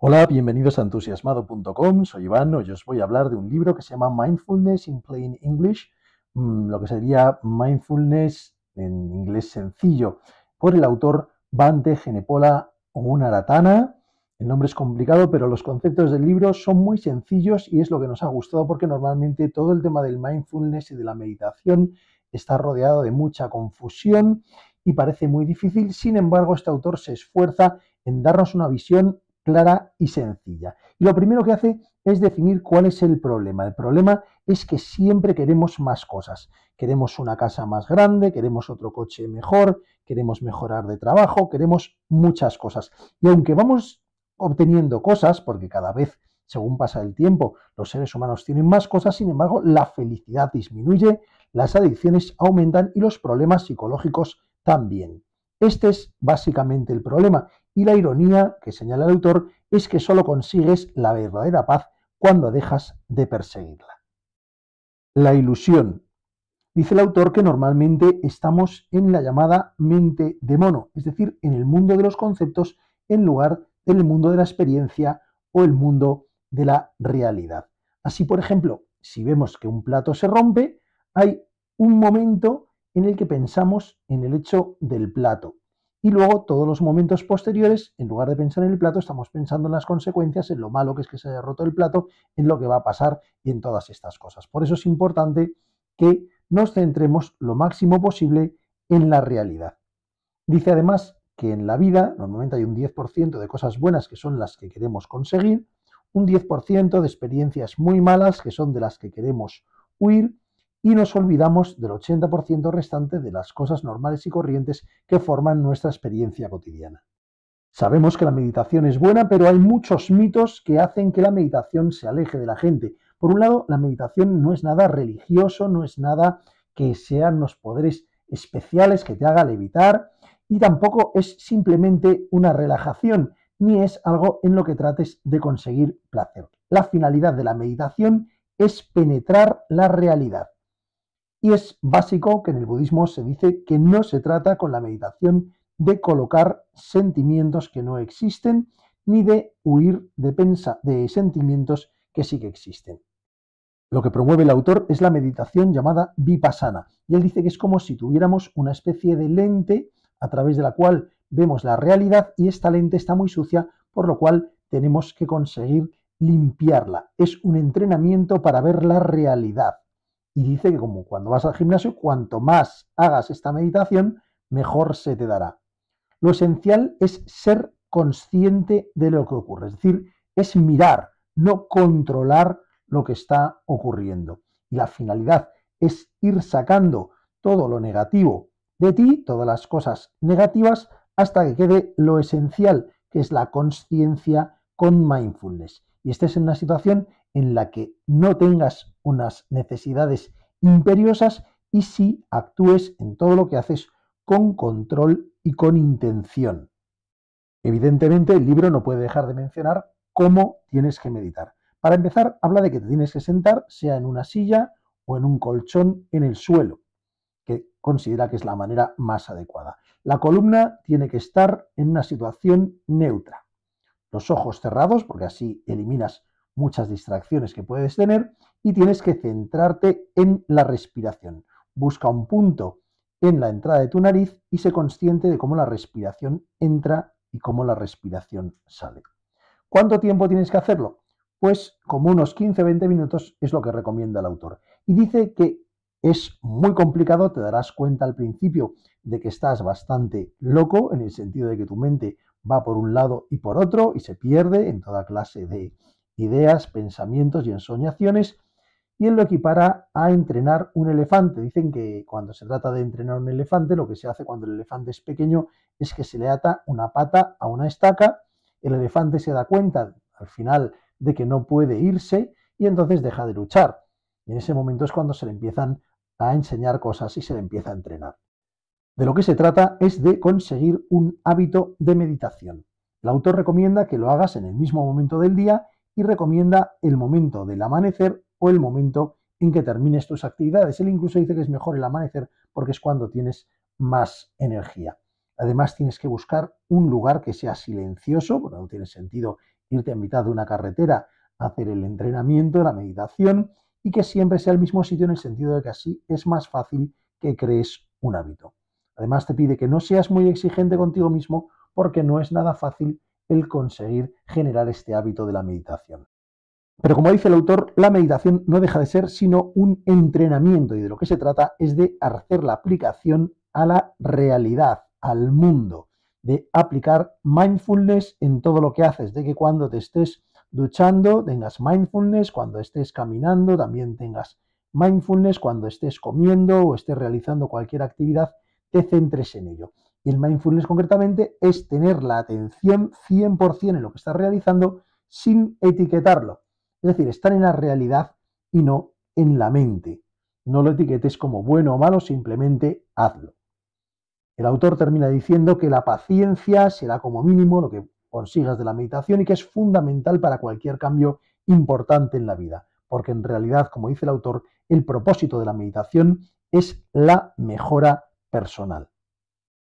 Hola, bienvenidos a entusiasmado.com. Soy Iván. Hoy os voy a hablar de un libro que se llama Mindfulness in Plain English, lo que sería Mindfulness en inglés sencillo, por el autor Bhante Genepola Ogunaratana. El nombre es complicado, pero los conceptos del libro son muy sencillos y es lo que nos ha gustado porque normalmente todo el tema del mindfulness y de la meditación está rodeado de mucha confusión y parece muy difícil. Sin embargo, este autor se esfuerza en darnos una visión clara y sencilla. Y lo primero que hace es definir cuál es el problema. El problema es que siempre queremos más cosas. Queremos una casa más grande, queremos otro coche mejor, queremos mejorar de trabajo, queremos muchas cosas. Y aunque vamos obteniendo cosas, porque cada vez, según pasa el tiempo, los seres humanos tienen más cosas, sin embargo, la felicidad disminuye, las adicciones aumentan y los problemas psicológicos también. Este es básicamente el problema. Y la ironía que señala el autor es que solo consigues la verdadera paz cuando dejas de perseguirla. La ilusión. Dice el autor que normalmente estamos en la llamada mente de mono, es decir, en el mundo de los conceptos en lugar del mundo de la experiencia o el mundo de la realidad. Así, por ejemplo, si vemos que un plato se rompe, hay un momento en el que pensamos en el hecho del plato. Y luego todos los momentos posteriores, en lugar de pensar en el plato, estamos pensando en las consecuencias, en lo malo que es que se haya roto el plato, en lo que va a pasar y en todas estas cosas. Por eso es importante que nos centremos lo máximo posible en la realidad. Dice además que en la vida normalmente hay un 10% de cosas buenas que son las que queremos conseguir, un 10% de experiencias muy malas que son de las que queremos huir y nos olvidamos del 80% restante de las cosas normales y corrientes que forman nuestra experiencia cotidiana. Sabemos que la meditación es buena, pero hay muchos mitos que hacen que la meditación se aleje de la gente. Por un lado, la meditación no es nada religioso, no es nada que sean los poderes especiales que te haga levitar y tampoco es simplemente una relajación, ni es algo en lo que trates de conseguir placer. La finalidad de la meditación es penetrar la realidad. Y es básico que en el budismo se dice que no se trata con la meditación de colocar sentimientos que no existen, ni de huir de sentimientos que sí que existen. Lo que promueve el autor es la meditación llamada vipassana, y él dice que es como si tuviéramos una especie de lente a través de la cual vemos la realidad y esta lente está muy sucia, por lo cual tenemos que conseguir limpiarla. Es un entrenamiento para ver la realidad. Y dice que como cuando vas al gimnasio, cuanto más hagas esta meditación, mejor se te dará. Lo esencial es ser consciente de lo que ocurre, es decir, es mirar, no controlar lo que está ocurriendo. Y la finalidad es ir sacando todo lo negativo de ti, todas las cosas negativas, hasta que quede lo esencial, que es la consciencia con mindfulness. Y estés en una situación en la que no tengas unas necesidades imperiosas y sí actúes en todo lo que haces con control y con intención. Evidentemente, el libro no puede dejar de mencionar cómo tienes que meditar. Para empezar, habla de que te tienes que sentar, sea en una silla o en un colchón en el suelo, que considera que es la manera más adecuada. La columna tiene que estar en una situación neutra. Los ojos cerrados, porque así eliminas muchas distracciones que puedes tener, y tienes que centrarte en la respiración. Busca un punto en la entrada de tu nariz y sé consciente de cómo la respiración entra y cómo la respiración sale. ¿Cuánto tiempo tienes que hacerlo? Pues como unos 15-20 minutos es lo que recomienda el autor. Y dice que es muy complicado, te darás cuenta al principio de que estás bastante loco, en el sentido de que tu mente va por un lado y por otro y se pierde en toda clase de ideas, pensamientos y ensoñaciones, y él lo equipara a entrenar un elefante. Dicen que cuando se trata de entrenar un elefante, lo que se hace cuando el elefante es pequeño es que se le ata una pata a una estaca, el elefante se da cuenta al final de que no puede irse y entonces deja de luchar. Y en ese momento es cuando se le empiezan a enseñar cosas y se le empieza a entrenar. De lo que se trata es de conseguir un hábito de meditación. El autor recomienda que lo hagas en el mismo momento del día y recomienda el momento del amanecer o el momento en que termines tus actividades. Él incluso dice que es mejor el amanecer porque es cuando tienes más energía. Además, tienes que buscar un lugar que sea silencioso, porque no tiene sentido irte a mitad de una carretera a hacer el entrenamiento, la meditación, y que siempre sea el mismo sitio en el sentido de que así es más fácil que crees un hábito. Además, te pide que no seas muy exigente contigo mismo porque no es nada fácil el conseguir generar este hábito de la meditación. Pero como dice el autor, la meditación no deja de ser sino un entrenamiento y de lo que se trata es de hacer la aplicación a la realidad, al mundo, de aplicar mindfulness en todo lo que haces, de que cuando te estés duchando tengas mindfulness, cuando estés caminando también tengas mindfulness, cuando estés comiendo o estés realizando cualquier actividad, te centres en ello. Y el mindfulness concretamente es tener la atención 100% en lo que estás realizando sin etiquetarlo. Es decir, estar en la realidad y no en la mente. No lo etiquetes como bueno o malo, simplemente hazlo. El autor termina diciendo que la paciencia será como mínimo lo que consigas de la meditación y que es fundamental para cualquier cambio importante en la vida, porque en realidad, como dice el autor, el propósito de la meditación es la mejora personal.